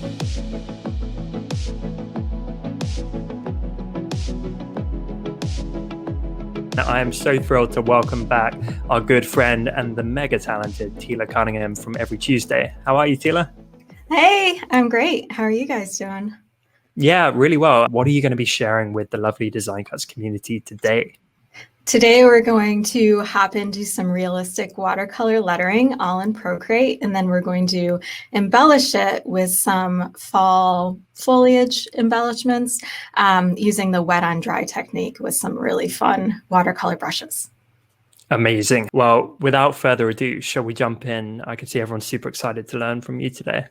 I am so thrilled to welcome back our good friend and the mega talented Teela Cunningham from Every Tuesday. How are you, Teela? Hey, I'm great. How are you guys doing? Yeah, really well. What are you going to be sharing with the lovely Design Cuts community today? Today we're going to hop into some realistic watercolor lettering all in Procreate, and then we're going to embellish it with some fall foliage embellishments using the wet on dry technique with some really fun watercolor brushes. Amazing. Well, without further ado, shall we jump in? I can see everyone's super excited to learn from you today.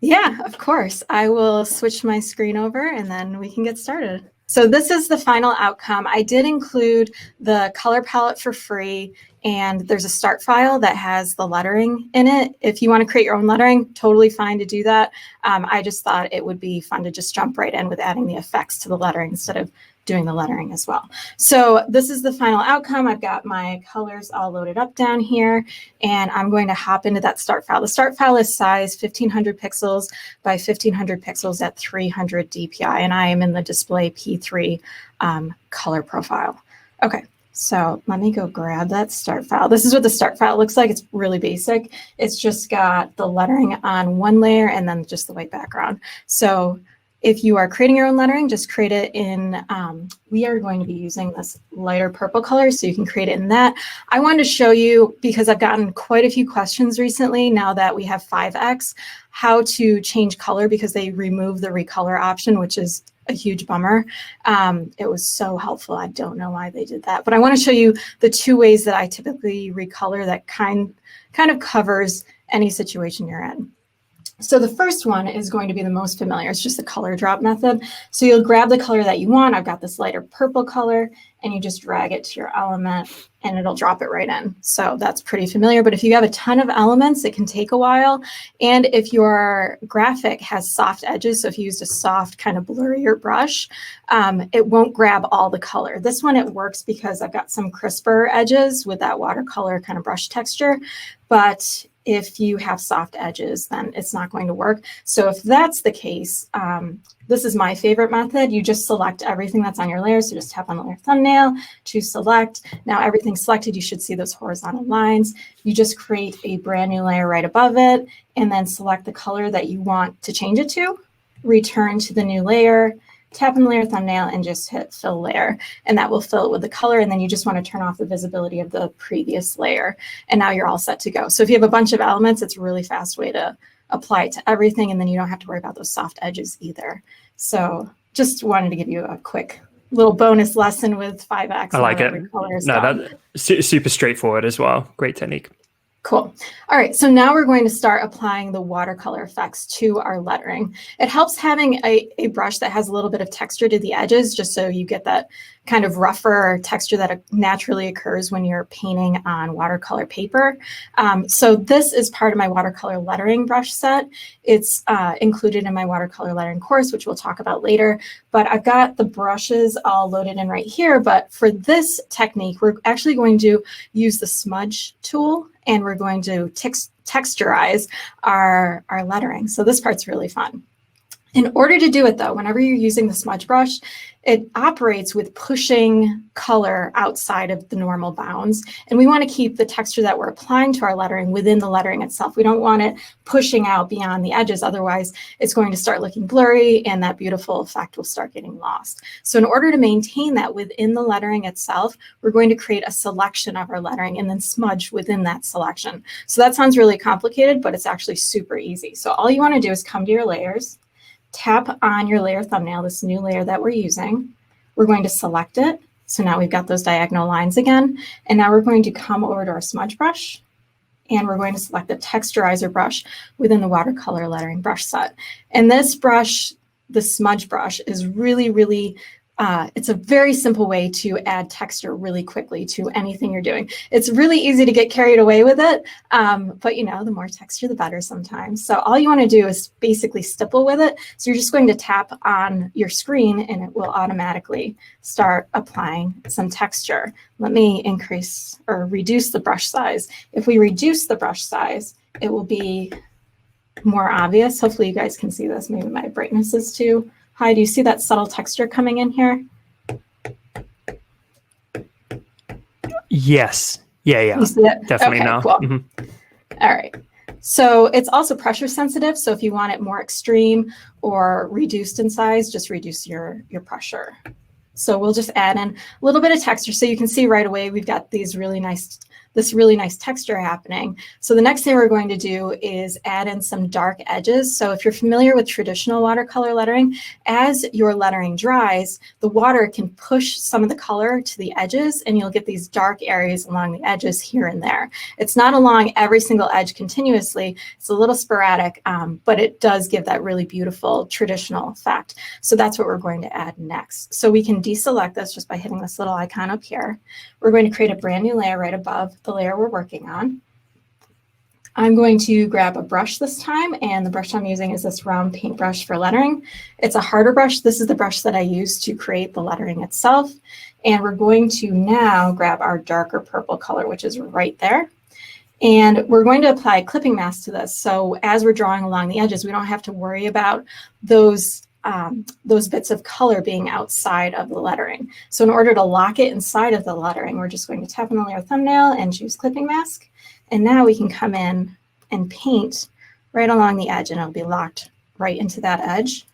Yeah, of course. I will switch my screen over and then we can get started. So this is the final outcome. I did include the color palette for free, and there's a start file that has the lettering in it. If you want to create your own lettering, totally fine to do that. I just thought it would be fun to just jump right in with adding the effects to the lettering instead of doing the lettering as well. So this is the final outcome. I've got my colors all loaded up down here, and I'm going to hop into that start file. The start file is size 1500 pixels by 1500 pixels at 300 DPI, and I am in the display P3 color profile. Okay, so let me go grab that start file. This is what the start file looks like. It's really basic. It's just got the lettering on one layer and then just the white background. So if you are creating your own lettering, just create it in, we are going to be using this lighter purple color, so you can create it in that. I wanted to show you, because I've gotten quite a few questions recently, now that we have 5X, how to change color, because they removed the recolor option, which is a huge bummer. It was so helpful. I don't know why they did that, but I want to show you the two ways that I typically recolor that kind of covers any situation you're in. So the first one is going to be the most familiar. It's just the color drop method. So you'll grab the color that you want. I've got this lighter purple color, and you just drag it to your element and it'll drop it right in. So that's pretty familiar. But if you have a ton of elements, it can take a while. And if your graphic has soft edges, so if you used a soft kind of blurrier brush, it won't grab all the color. This one, it works because I've got some crisper edges with that watercolor kind of brush texture. But if you have soft edges, then it's not going to work. So if that's the case, this is my favorite method. You just select everything that's on your layer. So just tap on the layer thumbnail, choose select. Now everything's selected. You should see those horizontal lines. You just create a brand new layer right above it, and then select the color that you want to change it to. Return to the new layer, tap on the layer thumbnail, and just hit fill layer, and that will fill it with the color. And then you just want to turn off the visibility of the previous layer, and now you're all set to go. So if you have a bunch of elements, it's a really fast way to apply it to everything, and then you don't have to worry about those soft edges either. So just wanted to give you a quick little bonus lesson with 5X. I like it. No, that's super straightforward as well. Great technique. Cool. All right, so now we're going to start applying the watercolor effects to our lettering. It helps having a brush that has a little bit of texture to the edges, just so you get that kind of rougher texture that naturally occurs when you're painting on watercolor paper. So this is part of my watercolor lettering brush set. It's included in my watercolor lettering course, which we'll talk about later. But I've got the brushes all loaded in right here. But for this technique, we're actually going to use the smudge tool, and we're going to texturize our lettering. So this part's really fun. In order to do it though, whenever you're using the smudge brush, it operates with pushing color outside of the normal bounds. And we want to keep the texture that we're applying to our lettering within the lettering itself. We don't want it pushing out beyond the edges. Otherwise, it's going to start looking blurry and that beautiful effect will start getting lost. So in order to maintain that within the lettering itself, we're going to create a selection of our lettering and then smudge within that selection. So that sounds really complicated, but it's actually super easy. So all you want to do is come to your layers, tap on your layer thumbnail, this new layer that we're using. We're going to select it. So now we've got those diagonal lines again. And now we're going to come over to our smudge brush, and we're going to select the texturizer brush within the watercolor lettering brush set. And this brush, the smudge brush, is really, it's a very simple way to add texture really quickly to anything you're doing. It's really easy to get carried away with it, but you know, the more texture, the better sometimes. So all you want to do is basically stipple with it. So you're just going to tap on your screen and it will automatically start applying some texture. Let me increase or reduce the brush size. If we reduce the brush size, it will be more obvious. Hopefully you guys can see this. Maybe my brightness is too high. Do you see that subtle texture coming in here? Yes. Yeah. You see it? Definitely okay, now. Cool. All right. So it's also pressure sensitive. So if you want it more extreme or reduced in size, just reduce your pressure. So we'll just add in a little bit of texture. So you can see right away we've got this really nice texture happening. So the next thing we're going to do is add in some dark edges. So if you're familiar with traditional watercolor lettering, as your lettering dries, the water can push some of the color to the edges and you'll get these dark areas along the edges here and there. It's not along every single edge continuously. It's a little sporadic, but it does give that really beautiful traditional effect. So that's what we're going to add next. So we can deselect this just by hitting this little icon up here. We're going to create a brand new layer right above the layer we're working on. I'm going to grab a brush this time, and the brush I'm using is this round paintbrush for lettering. It's a harder brush. This is the brush that I use to create the lettering itself. And we're going to now grab our darker purple color, which is right there. And we're going to apply clipping mask to this. So as we're drawing along the edges, we don't have to worry about those bits of color being outside of the lettering. So in order to lock it inside of the lettering, we're just going to tap on the layer thumbnail and choose clipping mask. And now we can come in and paint right along the edge and it'll be locked right into that edge.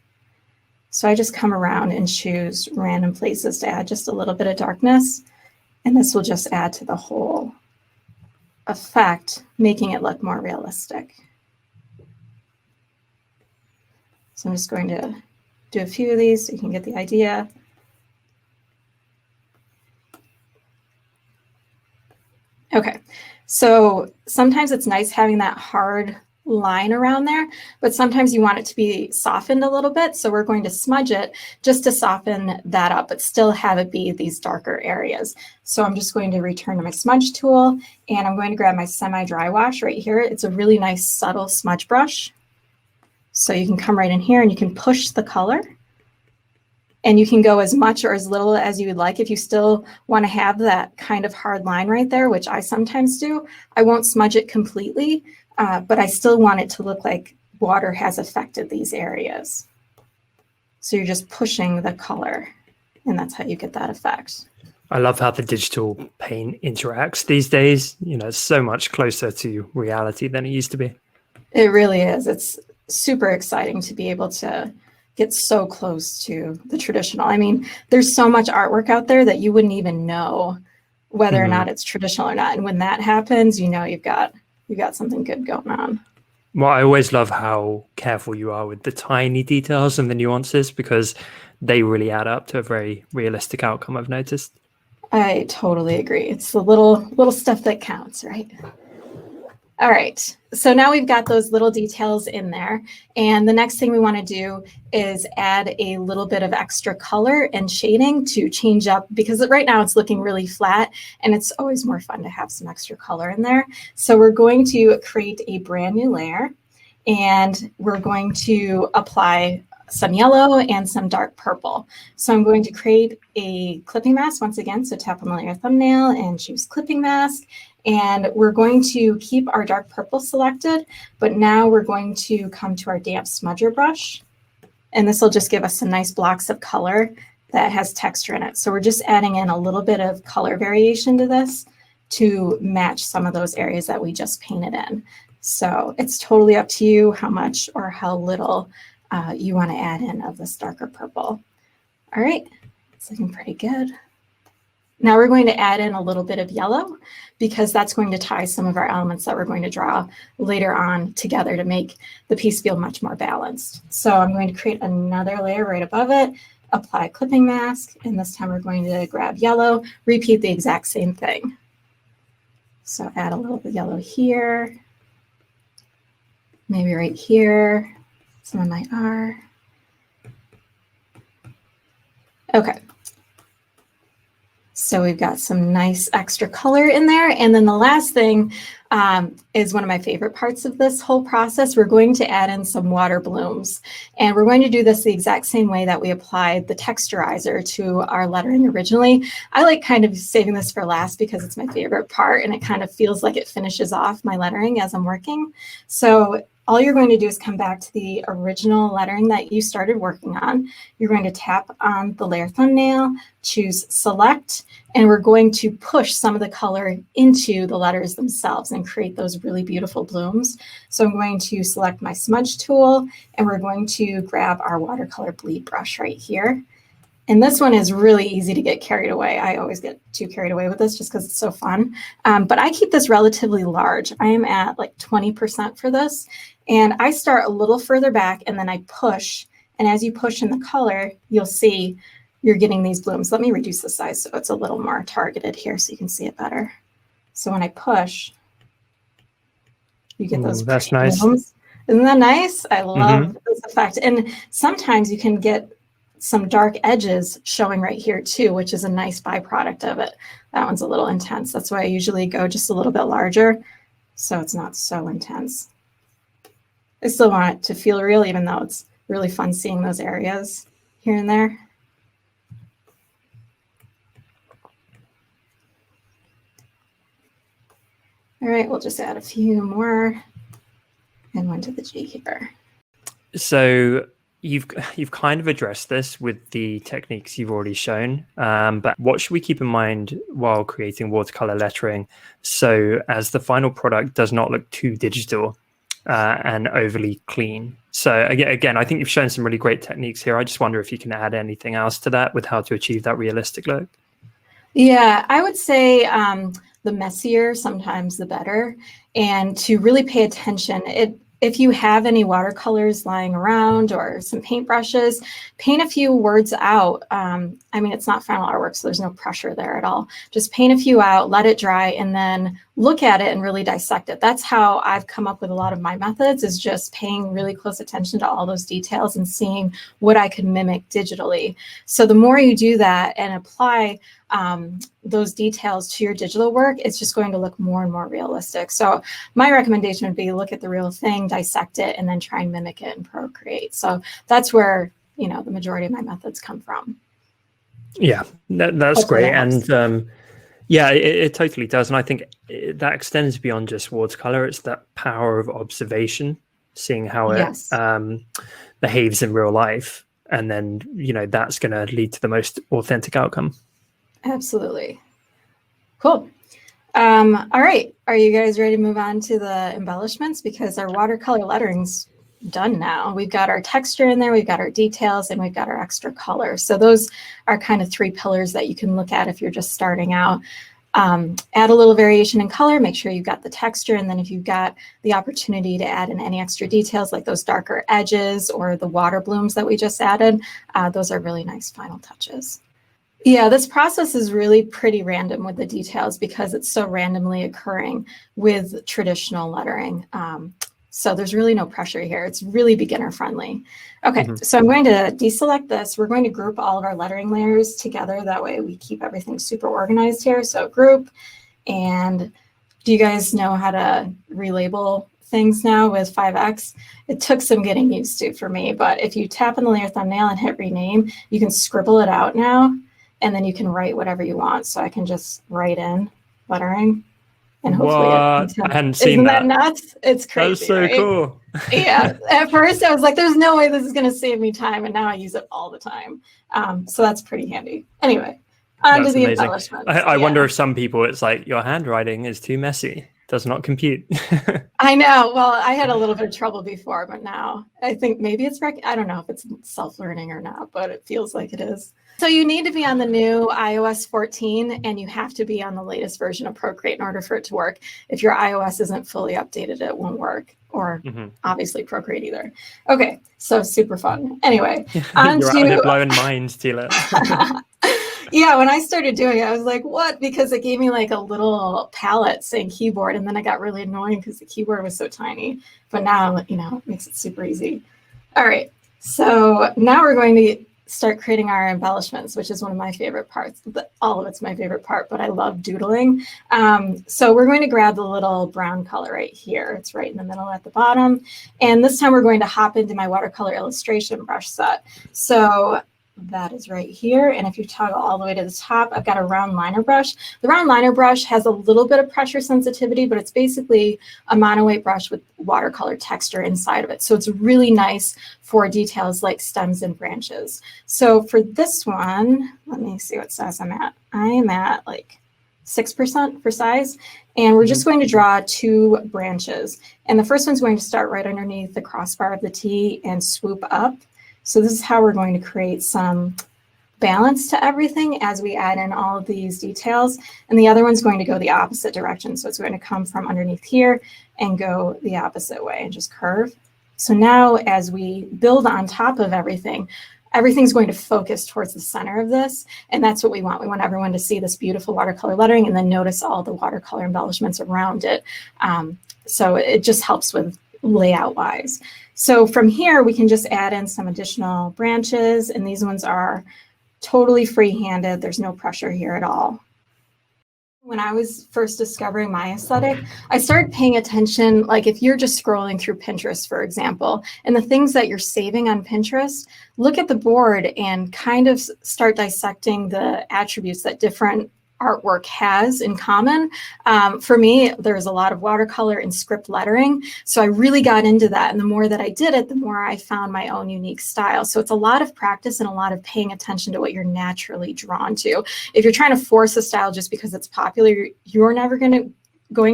So I just come around and choose random places to add just a little bit of darkness. And this will just add to the whole effect, making it look more realistic. So I'm just going to do a few of these so you can get the idea. Okay, so sometimes it's nice having that hard line around there, but sometimes you want it to be softened a little bit. So we're going to smudge it just to soften that up, but still have it be these darker areas. So I'm just going to return to my smudge tool and I'm going to grab my semi-dry wash right here. It's a really nice subtle smudge brush. So you can come right in here and you can push the color. And you can go as much or as little as you would like. If you still want to have that kind of hard line right there, which I sometimes do, I won't smudge it completely, but I still want it to look like water has affected these areas. So you're just pushing the color, and that's how you get that effect. I love how the digital paint interacts these days. You know, it's so much closer to reality than it used to be. It really is. It's super exciting to be able to get so close to the traditional. I mean, there's so much artwork out there that you wouldn't even know whether or not it's traditional or not. And when that happens, you know you've got something good going on. Well, I always love how careful you are with the tiny details and the nuances because they really add up to a very realistic outcome, I've noticed. I totally agree. It's the little stuff that counts, right? All right, so now we've got those little details in there. And the next thing we want to do is add a little bit of extra color and shading to change up, because right now it's looking really flat and it's always more fun to have some extra color in there. So we're going to create a brand new layer and we're going to apply some yellow and some dark purple. So I'm going to create a clipping mask once again. So tap on the layer thumbnail and choose clipping mask. And we're going to keep our dark purple selected, but now we're going to come to our damp smudger brush. And this will just give us some nice blocks of color that has texture in it. So we're just adding in a little bit of color variation to this to match some of those areas that we just painted in. So it's totally up to you how much or how little you want to add in of this darker purple. All right, it's looking pretty good. Now we're going to add in a little bit of yellow because that's going to tie some of our elements that we're going to draw later on together to make the piece feel much more balanced. So I'm going to create another layer right above it, apply clipping mask, and this time we're going to grab yellow, repeat the exact same thing. So add a little bit of yellow here, maybe right here, some of my R. Okay. So we've got some nice extra color in there. And then the last thing is one of my favorite parts of this whole process. We're going to add in some water blooms. And we're going to do this the exact same way that we applied the texturizer to our lettering originally. I like kind of saving this for last because it's my favorite part and it kind of feels like it finishes off my lettering as I'm working. So all you're going to do is come back to the original lettering that you started working on. You're going to tap on the layer thumbnail, choose select, and we're going to push some of the color into the letters themselves and create those really beautiful blooms. So I'm going to select my smudge tool, and we're going to grab our watercolor bleed brush right here. And this one is really easy to get carried away. I always get too carried away with this just because it's so fun. But I keep this relatively large. I am at like 20% for this. And I start a little further back and then I push. And as you push in the color, you'll see you're getting these blooms. Let me reduce the size so it's a little more targeted here so you can see it better. So when I push, you get those that's nice. blooms. Isn't that nice? I love this effect. And sometimes you can get some dark edges showing right here too, which is a nice byproduct of it. That one's a little intense. That's why I usually go just a little bit larger, so it's not so intense. I still want it to feel real, even though it's really fun seeing those areas here and there. All right, we'll just add a few more and one to the G here. So you've kind of addressed this with the techniques you've already shown, but what should we keep in mind while creating watercolor lettering so as the final product does not look too digital and overly clean? So again, I think you've shown some really great techniques here. I just wonder if you can add anything else to that with how to achieve that realistic look. Yeah, I would say the messier sometimes the better, and to really pay attention. If you have any watercolors lying around or some paintbrushes, paint a few words out. I mean, it's not final artwork, so there's no pressure there at all. Just paint a few out, let it dry, and then look at it and really dissect it. That's how I've come up with a lot of my methods, is just paying really close attention to all those details and seeing what I could mimic digitally. So the more you do that and apply those details to your digital work, it's just going to look more and more realistic. So my recommendation would be look at the real thing, dissect it, and then try and mimic it in Procreate. So that's where, you know, the majority of my methods come from. Yeah, that's great. And yeah, it totally does. And I think that extends beyond just watercolor. It's that power of observation, seeing how it behaves in real life. And then, you know, that's going to lead to the most authentic outcome. Absolutely. Cool. All right. Are you guys ready to move on to the embellishments? Because our watercolor lettering's done now. We've got our texture in there, we've got our details, and we've got our extra color. So those are kind of three pillars that you can look at if you're just starting out. Add a little variation in color, make sure you've got the texture, and then if you've got the opportunity to add in any extra details like those darker edges or the water blooms that we just added, those are really nice final touches. Yeah, this process is really pretty random with the details because it's so randomly occurring with traditional lettering. So there's really no pressure here. It's really beginner friendly. Okay, so I'm going to deselect this. We're going to group all of our lettering layers together. That way we keep everything super organized here. So group. And do you guys know how to relabel things now with 5X? It took some getting used to for me, but if you tap on the layer thumbnail and hit rename, you can scribble it out now. And then you can write whatever you want. So I can just write in lettering, and hopefully I hadn't seen that. Isn't that nuts? It's crazy. That's so right? cool. Yeah. At first I was like, there's no way this is going to save me time. And now I use it all the time. So that's pretty handy. Anyway, on to the embellishments. I wonder if some people, it's like, your handwriting is too messy. Does not compute. I know. Well, I had a little bit of trouble before, but now I think maybe it's, I don't know if it's self-learning or not, but it feels like it is. So you need to be on the new iOS 14 and you have to be on the latest version of Procreate in order for it to work. If your iOS isn't fully updated, it won't work, or obviously Procreate either. Okay, so super fun. Anyway, on You're to... out here blowing minds, Teela. Yeah, when I started doing it, I was like, what? Because it gave me like a little palette saying keyboard, and then I got really annoying because the keyboard was so tiny. But now, you know, it makes it super easy. All right, so now we're going to start creating our embellishments, which is one of my favorite parts. All of it's my favorite part, but I love doodling. So we're going to grab the little brown color right here. It's right in the middle at the bottom. And this time we're going to hop into my watercolor illustration brush set. So that is right here. And if you toggle all the way to the top, I've got a round liner brush. The round liner brush has a little bit of pressure sensitivity, but it's basically a monoweight brush with watercolor texture inside of it. So it's really nice for details like stems and branches. So for this one, let me see what size I'm at. I am at like 6% for size. And we're just going to draw 2 branches. And the first one's going to start right underneath the crossbar of the T and swoop up. So this is how we're going to create some balance to everything as we add in all of these details. And the other one's going to go the opposite direction. So it's going to come from underneath here and go the opposite way and just curve. So now as we build on top of everything, everything's going to focus towards the center of this. And that's what we want. We want everyone to see this beautiful watercolor lettering and then notice all the watercolor embellishments around it. So it just helps with layout wise. So from here, we can just add in some additional branches. And these ones are totally free-handed. There's no pressure here at all. When I was first discovering my aesthetic, I started paying attention, like if you're just scrolling through Pinterest, for example, and the things that you're saving on Pinterest, look at the board and kind of start dissecting the attributes that different artwork has in common. For me, there's a lot of watercolor and script lettering. So I really got into that. And the more that I did it, the more I found my own unique style. So it's a lot of practice and a lot of paying attention to what you're naturally drawn to. If you're trying to force a style just because it's popular, you're never going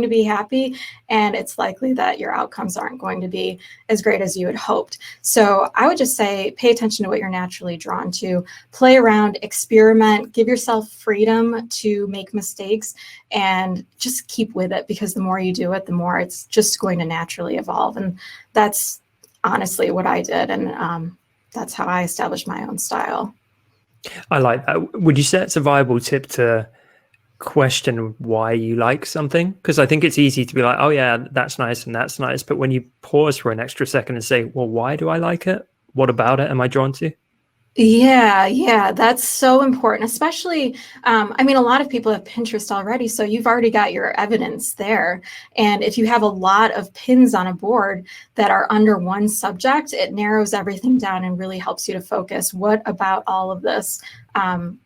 to be happy, and it's likely that your outcomes aren't going to be as great as you had hoped. So I would just say pay attention to what you're naturally drawn to, play around, experiment, give yourself freedom to make mistakes, and just keep with it, because the more you do it, the more it's just going to naturally evolve. And that's honestly what I did, and that's how I established my own style. I like that. Would you say it's a viable tip to question why you like something? Because I think it's easy to be like, oh yeah, that's nice and that's nice, but when you pause for an extra second and say, well, why do I like it? What about it am I drawn to? Yeah, that's so important, especially, I mean, a lot of people have Pinterest already, so you've already got your evidence there. And if you have a lot of pins on a board that are under one subject, it narrows everything down and really helps you to focus. What about all of this?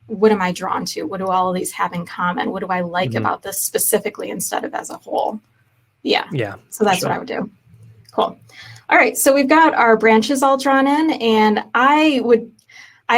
What am I drawn to? What do all of these have in common? What do I like about this specifically instead of as a whole? Yeah. So that's what I would do. Cool. All right, so we've got our branches all drawn in, and I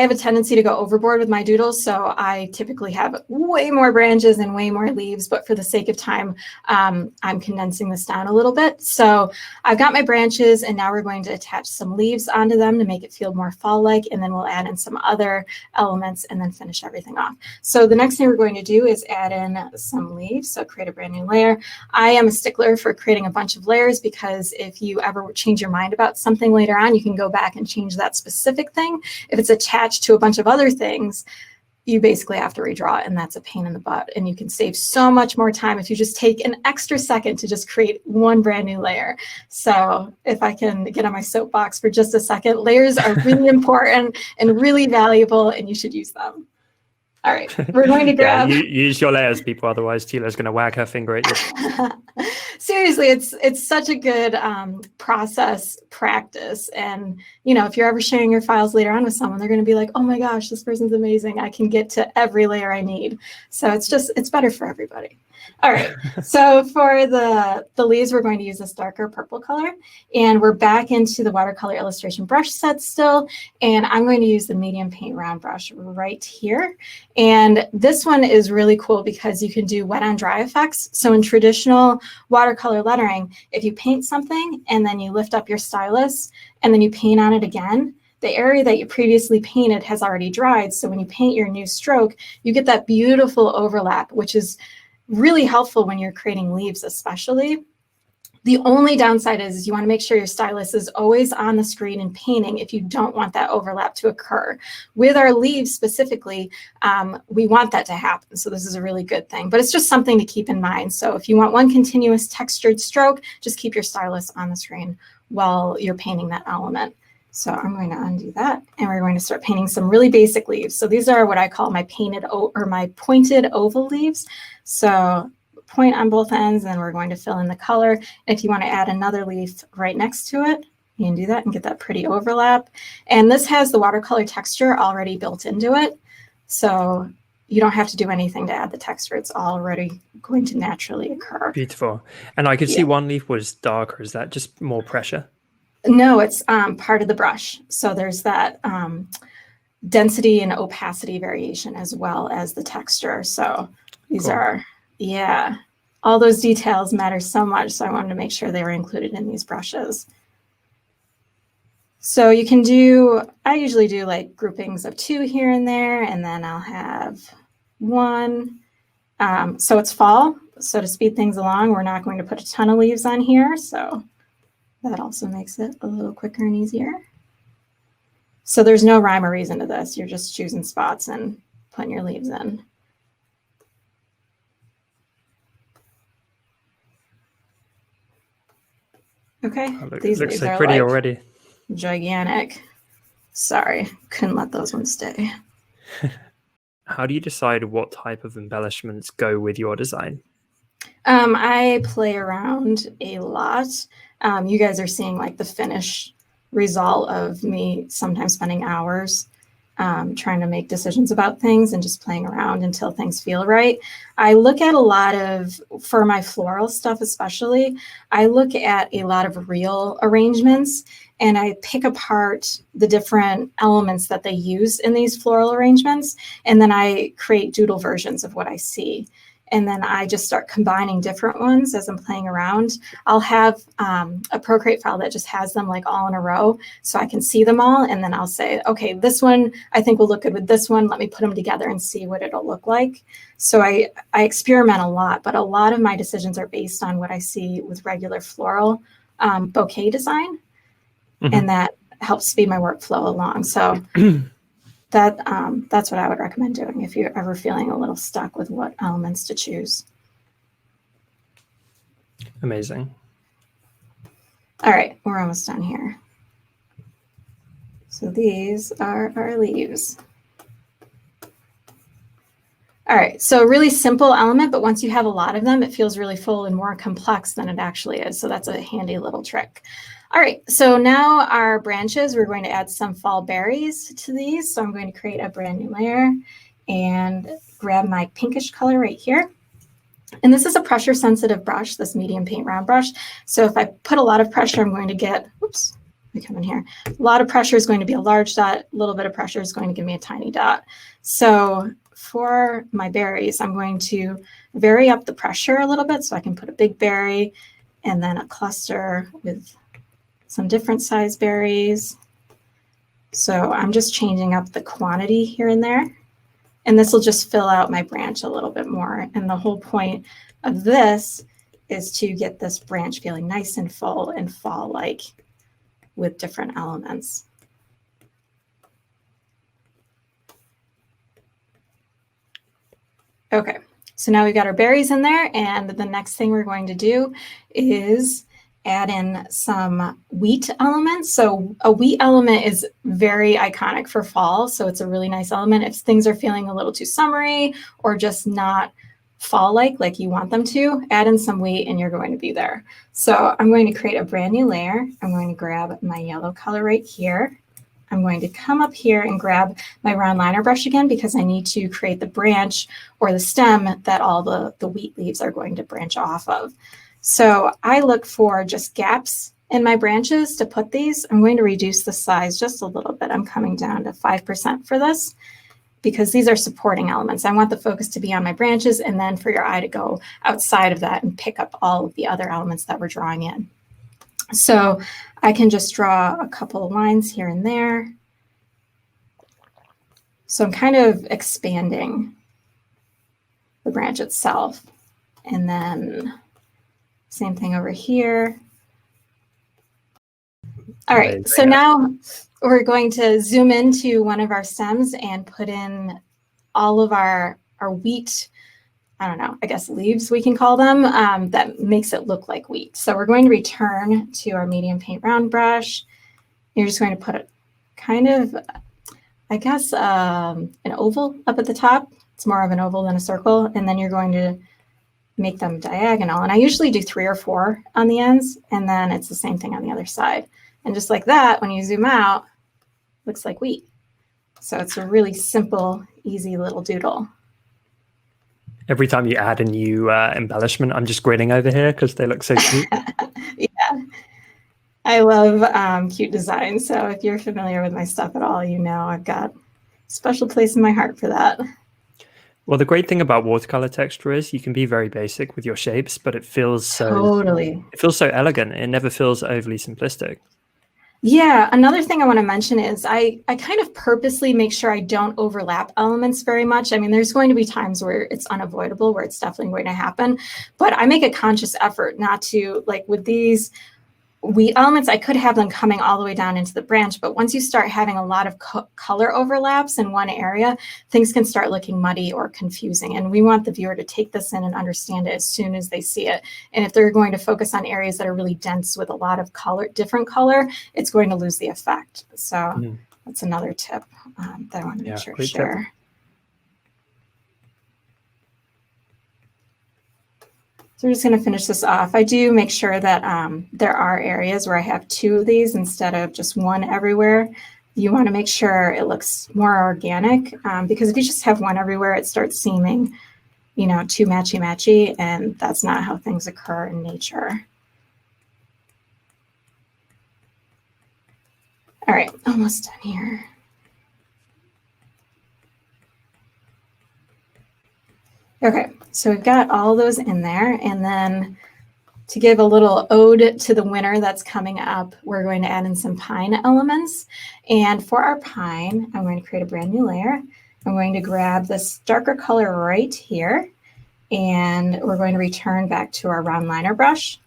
have a tendency to go overboard with my doodles, so I typically have way more branches and way more leaves, but for the sake of time, I'm condensing this down a little bit. So I've got my branches, and now we're going to attach some leaves onto them to make it feel more fall-like, and then we'll add in some other elements and then finish everything off. So the next thing we're going to do is add in some leaves, so create a brand new layer. I am a stickler for creating a bunch of layers, because if you ever change your mind about something later on, you can go back and change that specific thing. If it's attached to a bunch of other things, you basically have to redraw it, and that's a pain in the butt. And you can save so much more time if you just take an extra second to just create one brand new layer. So if I can get on my soapbox for just a second, layers are really important and really valuable, and you should use them. All right, we're going to grab. Yeah, use your layers, people. Otherwise, Teela's going to wag her finger at you. Seriously, it's such a good process practice. And, you know, if you're ever sharing your files later on with someone, they're going to be like, oh my gosh, this person's amazing. I can get to every layer I need. So it's better for everybody. All right, so for the leaves, we're going to use this darker purple color, and we're back into the watercolor illustration brush set still, and I'm going to use the medium paint round brush right here. And this one is really cool because you can do wet on dry effects. So in traditional watercolor lettering, if you paint something and then you lift up your stylus and then you paint on it again, the area that you previously painted has already dried. So when you paint your new stroke, you get that beautiful overlap, which is really helpful when you're creating leaves especially. The only downside is you want to make sure your stylus is always on the screen and painting if you don't want that overlap to occur. With our leaves specifically, we want that to happen. So this is a really good thing, but it's just something to keep in mind. So if you want one continuous textured stroke, just keep your stylus on the screen while you're painting that element. So I'm going to undo that, and we're going to start painting some really basic leaves. So these are what I call my my pointed oval leaves. So point on both ends, and we're going to fill in the color. If you want to add another leaf right next to it, You can do that and get that pretty overlap. And this has the watercolor texture already built into it. So you don't have to do anything to add the texture. It's already going to naturally occur. Beautiful. And I could see Yeah. one leaf was darker. Is that just more pressure? No, it's part of the brush. So there's that density and opacity variation as well as the texture. So these Cool. are, yeah, all those details matter so much. So I wanted to make sure they were included in these brushes. So you can do, I usually do like groupings of 2 here and there, and then I'll have 1. So it's fall. So to speed things along, we're not going to put a ton of leaves on here. So that also makes it a little quicker and easier. So there's no rhyme or reason to this. You're just choosing spots and putting your leaves in. Okay, these looks leaves so are pretty like already. gigantic. Sorry, couldn't let those ones stay. How do you decide what type of embellishments go with your design? I play around a lot. You guys are seeing like the finished result of me sometimes spending hours trying to make decisions about things and just playing around until things feel right. I look at a lot of, for my floral stuff especially, I look at a lot of real arrangements and I pick apart the different elements that they use in these floral arrangements, and then I create doodle versions of what I see. And then I just start combining different ones as I'm playing around. I'll have a Procreate file that just has them like all in a row so I can see them all. And then I'll say, okay, this one I think will look good with this one. Let me put them together and see what it'll look like. So I experiment a lot, but a lot of my decisions are based on what I see with regular floral bouquet design. Mm-hmm. And that helps speed my workflow along. So that's what I would recommend doing if you're ever feeling a little stuck with what elements to choose. Amazing. All right, we're almost done here. So these are our leaves. All right, so really simple element, but once you have a lot of them, it feels really full and more complex than it actually is. So that's a handy little trick. All right, so now our branches, we're going to add some fall berries to these. So I'm going to create a brand new layer and grab my pinkish color right here. And this is a pressure sensitive brush, this medium paint round brush. So if I put a lot of pressure, I'm going to get, oops, let me come in here. A lot of pressure is going to be a large dot. A little bit of pressure is going to give me a tiny dot. So for my berries, I'm going to vary up the pressure a little bit so I can put a big berry and then a cluster with some different size berries. So I'm just changing up the quantity here and there. And this will just fill out my branch a little bit more. And the whole point of this is to get this branch feeling nice and full and fall-like with different elements. Okay, so now we've got our berries in there, and the next thing we're going to do is add in some wheat elements. So a wheat element is very iconic for fall, so it's a really nice element. If things are feeling a little too summery or just not fall-like you want them to, add in some wheat and you're going to be there. So I'm going to create a brand new layer. I'm going to grab my yellow color right here. I'm going to come up here and grab my round liner brush again because I need to create the branch or the stem that all the wheat leaves are going to branch off of. So I look for just gaps in my branches to put these. I'm going to reduce the size just a little bit. I'm coming down to 5% for this because these are supporting elements. I want the focus to be on my branches and then for your eye to go outside of that and pick up all of the other elements that we're drawing in. So I can just draw a couple of lines here and there. So I'm kind of expanding the branch itself. And then same thing over here. All right, so now we're going to zoom into one of our stems and put in all of our wheat, I don't know, I guess leaves we can call them, that makes it look like wheat. So we're going to return to our medium paint round brush. You're just going to put a kind of, I guess, an oval up at the top. It's more of an oval than a circle. And then you're going to make them diagonal. And I usually do 3 or 4 on the ends, and then it's the same thing on the other side. And just like that, when you zoom out, it looks like wheat. So it's a really simple, easy little doodle. Every time you add a new embellishment, I'm just grinning over here because they look so cute. Yeah, I love cute designs. So if you're familiar with my stuff at all, you know I've got a special place in my heart for that. Well, the great thing about watercolor texture is you can be very basic with your shapes, but it feels so elegant. It never feels overly simplistic. Yeah, another thing I want to mention is I kind of purposely make sure I don't overlap elements very much. I mean, there's going to be times where it's unavoidable, where it's definitely going to happen, but I make a conscious effort not to, like with these wheat elements, I could have them coming all the way down into the branch, but once you start having a lot of color overlaps in one area, things can start looking muddy or confusing. And we want the viewer to take this in and understand it as soon as they see it. And if they're going to focus on areas that are really dense with a lot of color, different color, it's going to lose the effect. So that's another tip that I want to make sure to share. Tip. So we're just going to finish this off. I do make sure that there are areas where I have 2 of these instead of just 1 everywhere. You want to make sure it looks more organic because if you just have 1 everywhere, it starts seeming, you know, too matchy-matchy, and that's not how things occur in nature. All right, almost done here. Okay, so we've got all those in there, and then to give a little ode to the winter that's coming up, we're going to add in some pine elements. And for our pine, I'm going to create a brand new layer. I'm going to grab this darker color right here, and we're going to return back to our round liner brush.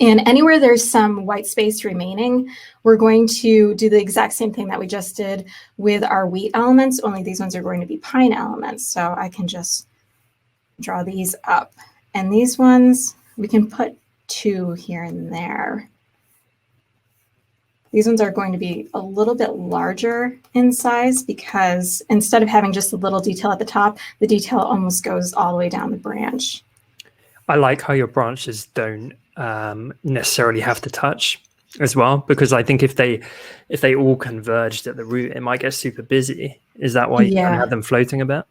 And anywhere there's some white space remaining, we're going to do the exact same thing that we just did with our wheat elements, only these ones are going to be pine elements. So I can just draw these up. And these ones, we can put 2 here and there. These ones are going to be a little bit larger in size because instead of having just a little detail at the top, the detail almost goes all the way down the branch. I like how your branches don't necessarily have to touch as well, because I think if they all converged at the root, it might get super busy. Is that why you kind of have them floating a bit?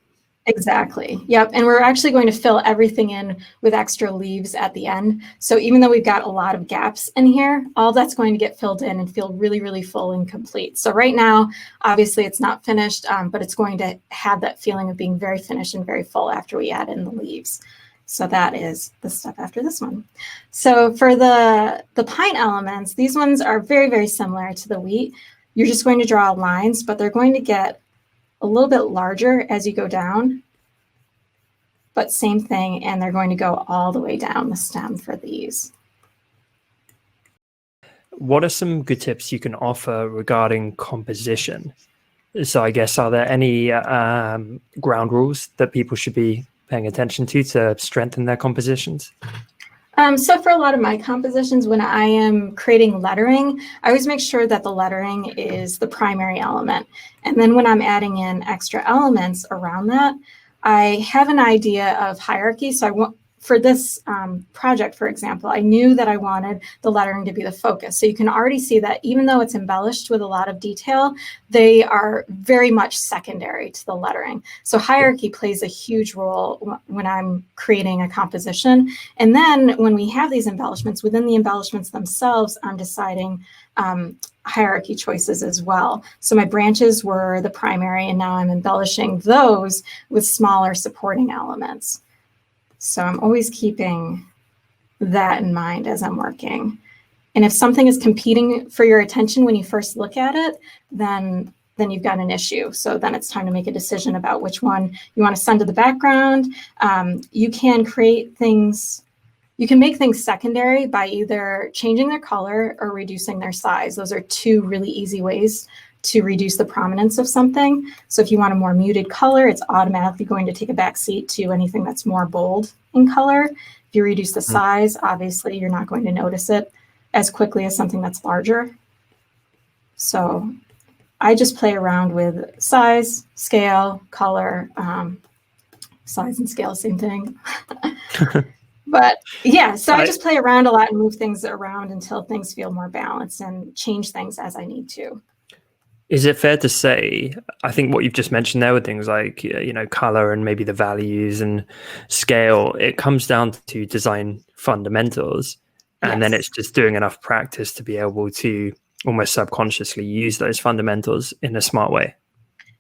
Exactly. Yep. And we're actually going to fill everything in with extra leaves at the end. So even though we've got a lot of gaps in here, all that's going to get filled in and feel really, really full and complete. So right now, obviously it's not finished, but it's going to have that feeling of being very finished and very full after we add in the leaves. So that is the step after this one. So for the pine elements, these ones are very, very similar to the wheat. You're just going to draw lines, but they're going to get a little bit larger as you go down, but same thing, and they're going to go all the way down the stem for these. What are some good tips you can offer regarding composition? So I guess, are there any ground rules that people should be paying attention to strengthen their compositions? So for a lot of my compositions, when I am creating lettering, I always make sure that the lettering is the primary element. And then when I'm adding in extra elements around that, I have an idea of hierarchy. So I want, for this project, for example, I knew that I wanted the lettering to be the focus. So you can already see that even though it's embellished with a lot of detail, they are very much secondary to the lettering. So hierarchy plays a huge role when I'm creating a composition. And then when we have these embellishments, within the embellishments themselves, I'm deciding hierarchy choices as well. So my branches were the primary, and now I'm embellishing those with smaller supporting elements. So I'm always keeping that in mind as I'm working. And if something is competing for your attention when you first look at it, then you've got an issue. So then it's time to make a decision about which one you want to send to the background. You can create things, you can make things secondary by either changing their color or reducing their size. Those are 2 really easy ways to reduce the prominence of something. So if you want a more muted color, it's automatically going to take a back seat to anything that's more bold in color. If you reduce the size, obviously you're not going to notice it as quickly as something that's larger. So I just play around with size, scale, color, size and scale, same thing. But yeah, so I just play around a lot and move things around until things feel more balanced and change things as I need to. Is it fair to say, I think what you've just mentioned there with things like, color and maybe the values and scale, it comes down to design fundamentals. And then it's just doing enough practice to be able to almost subconsciously use those fundamentals in a smart way.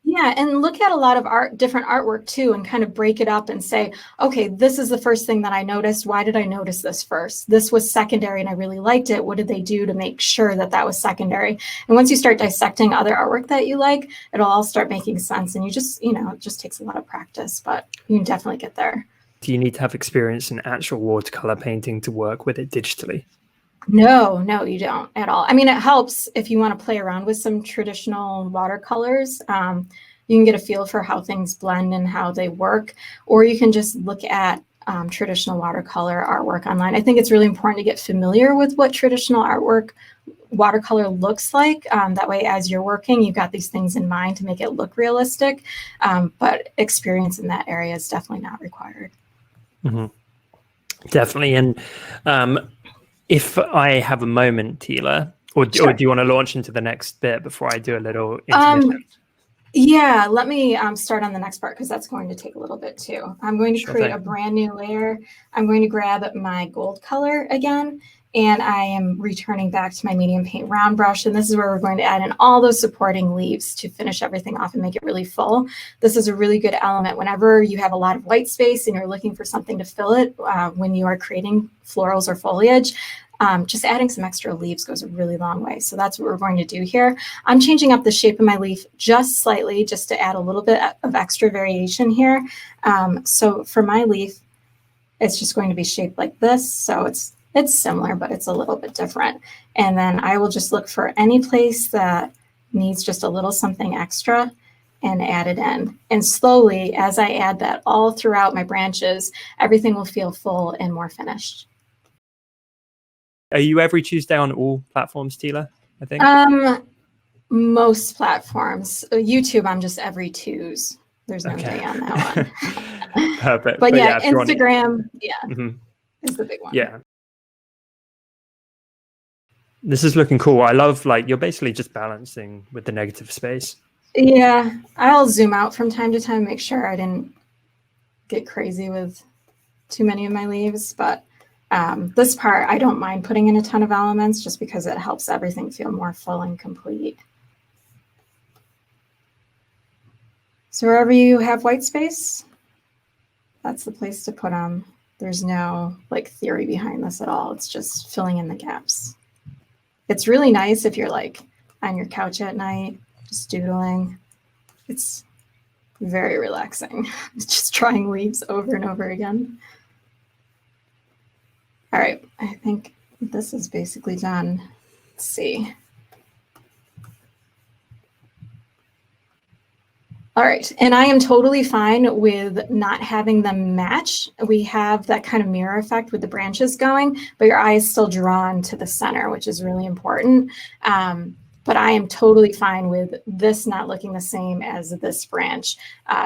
Yeah, and look at a lot of different artwork too, and kind of break it up and say, okay, this is the first thing that I noticed. Why did I notice this first? This was secondary and I really liked it. What did they do to make sure that that was secondary? And once you start dissecting other artwork that you like, it'll all start making sense. And you just, it just takes a lot of practice, but you can definitely get there. Do you need to have experience in actual watercolor painting to work with it digitally? No, you don't at all. I mean, it helps if you want to play around with some traditional watercolors. You can get a feel for how things blend and how they work, or you can just look at traditional watercolor artwork online. I think it's really important to get familiar with what traditional watercolor looks like. That way, as you're working, you've got these things in mind to make it look realistic, but experience in that area is definitely not required. Mm-hmm. Definitely. And if I have a moment, Teela, or do you want to launch into the next bit before I do a little intermission? Yeah, let me start on the next part because that's going to take a little bit too. I'm going to create a brand new layer. I'm going to grab my gold color again, and I am returning back to my medium paint round brush. And this is where we're going to add in all those supporting leaves to finish everything off and make it really full. This is a really good element whenever you have a lot of white space and you're looking for something to fill it when you are creating florals or foliage. Just adding some extra leaves goes a really long way. So that's what we're going to do here. I'm changing up the shape of my leaf just slightly, just to add a little bit of extra variation here. So for my leaf, it's just going to be shaped like this. So it's similar, but it's a little bit different. And then I will just look for any place that needs just a little something extra and add it in. And slowly, as I add that all throughout my branches, everything will feel full and more finished. Are you every Tuesday on all platforms, Teela, I think? Most platforms. YouTube, I'm just every Tuesday. There's no day on that one. Perfect. But yeah, Instagram, is the big one. Yeah. This is looking cool. I love, you're basically just balancing with the negative space. Yeah, I'll zoom out from time to time, make sure I didn't get crazy with too many of my leaves, but this part, I don't mind putting in a ton of elements just because it helps everything feel more full and complete. So wherever you have white space, that's the place to put them. There's no theory behind this at all. It's just filling in the gaps. It's really nice if you're on your couch at night, just doodling. It's very relaxing. Just trying leaves over and over again. All right, I think this is basically done. Let's see. All right, and I am totally fine with not having them match. We have that kind of mirror effect with the branches going, but your eye is still drawn to the center, which is really important. But I am totally fine with this not looking the same as this branch.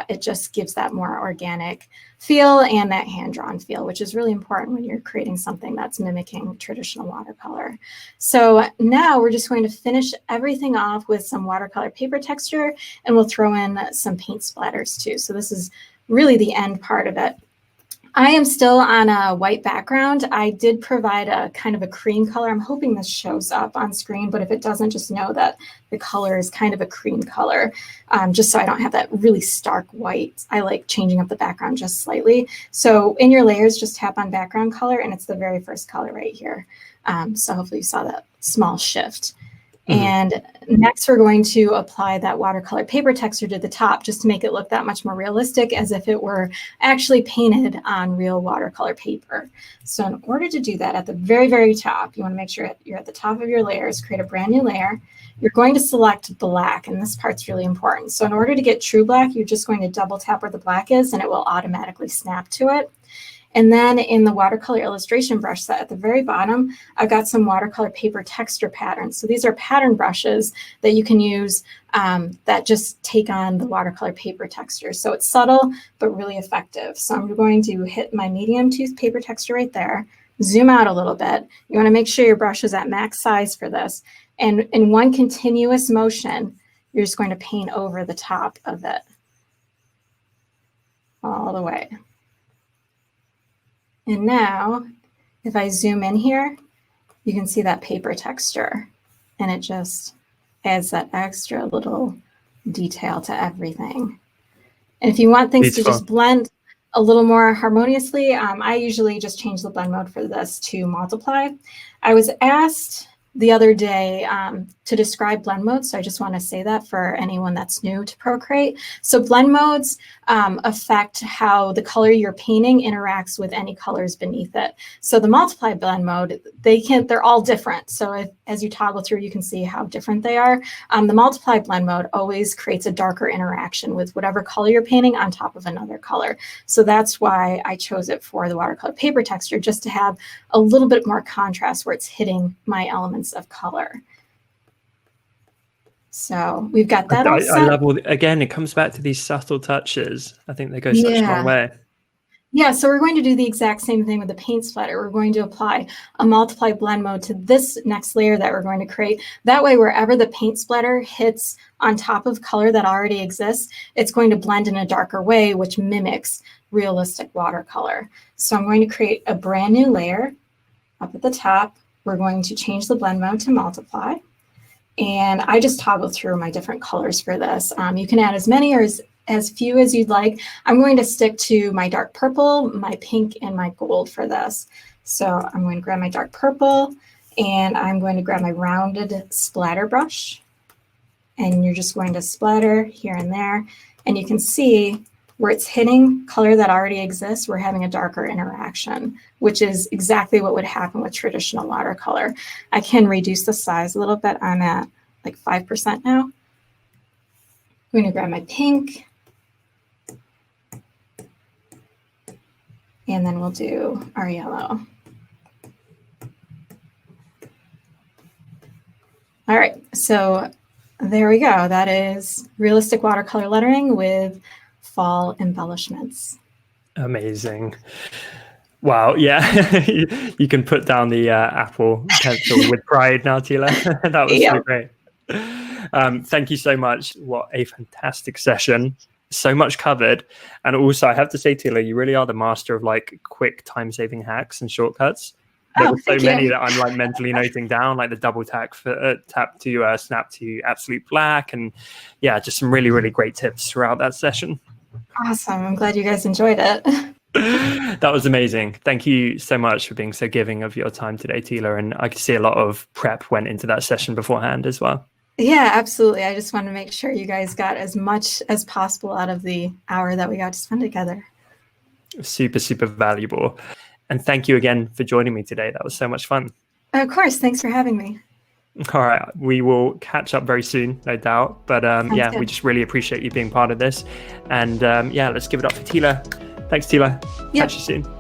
It just gives that more organic feel and that hand-drawn feel, which is really important when you're creating something that's mimicking traditional watercolor. So now we're just going to finish everything off with some watercolor paper texture, and we'll throw in some paint splatters too. So this is really the end part of it. I am still on a white background. I did provide a kind of a cream color. I'm hoping this shows up on screen, but if it doesn't, just know that the color is kind of a cream color, just so I don't have that really stark white. I like changing up the background just slightly. So in your layers, just tap on background color, and it's the very first color right here. So hopefully you saw that small shift. And next we're going to apply that watercolor paper texture to the top just to make it look that much more realistic, as if it were actually painted on real watercolor paper. So in order to do that, at the very, very top, you want to make sure you're at the top of your layers, create a brand new layer. You're going to select black, and this part's really important. So in order to get true black, you're just going to double tap where the black is, and it will automatically snap to it. And then in the watercolor illustration brush set at the very bottom, I've got some watercolor paper texture patterns. So these are pattern brushes that you can use that just take on the watercolor paper texture. So it's subtle, but really effective. So I'm going to hit my medium tooth paper texture right there, zoom out a little bit. You want to make sure your brush is at max size for this. And in one continuous motion, you're just going to paint over the top of it all the way. And now, if I zoom in here, you can see that paper texture, and it just adds that extra little detail to everything. And if you want things to just blend a little more harmoniously, I usually just change the blend mode for this to multiply. I was asked the other day to describe blend modes, so I just want to say that for anyone that's new to Procreate. So blend modes affect how the color you're painting interacts with any colors beneath it. So the multiply blend mode, they're all different. So as you toggle through, you can see how different they are. The multiply blend mode always creates a darker interaction with whatever color you're painting on top of another color. So that's why I chose it for the watercolor paper texture, just to have a little bit more contrast where it's hitting my elements of color. So we've got that all set. I love again, it comes back to these subtle touches. I think they go such a long way. Yeah, so we're going to do the exact same thing with the paint splatter. We're going to apply a multiply blend mode to this next layer that we're going to create. That way, wherever the paint splatter hits on top of color that already exists, it's going to blend in a darker way, which mimics realistic watercolor. So I'm going to create a brand new layer up at the top. We're going to change the blend mode to multiply. And I just toggle through my different colors for this. You can add as many or as few as you'd like. I'm going to stick to my dark purple, my pink, and my gold for this. So I'm going to grab my dark purple, and I'm going to grab my rounded splatter brush. And you're just going to splatter here and there. And you can see where it's hitting color that already exists, we're having a darker interaction, which is exactly what would happen with traditional watercolor. I can reduce the size a little bit. I'm at like 5% now. I'm going to grab my pink. And then we'll do our yellow. All right, so there we go. That is realistic watercolor lettering with fall embellishments. Amazing. Wow. Yeah. You can put down the Apple pencil with pride now, Teela. That was so great. Thank you so much. What a fantastic session. So much covered. And also I have to say, Teela, you really are the master of like quick time-saving hacks and shortcuts. There were so many that I'm like mentally noting down, like the double tap to snap to absolute black. And yeah, just some really, really great tips throughout that session. Awesome. I'm glad you guys enjoyed it. That was amazing. Thank you so much for being so giving of your time today, Teela. And I could see a lot of prep went into that session beforehand as well. Yeah, absolutely. I just wanted to make sure you guys got as much as possible out of the hour that we got to spend together. Super, super valuable. And thank you again for joining me today. That was so much fun. Of course. Thanks for having me. All right. We will catch up very soon, no doubt. But yeah, we just really appreciate you being part of this. And yeah, let's give it up for Teela. Thanks, Teela. Catch you soon.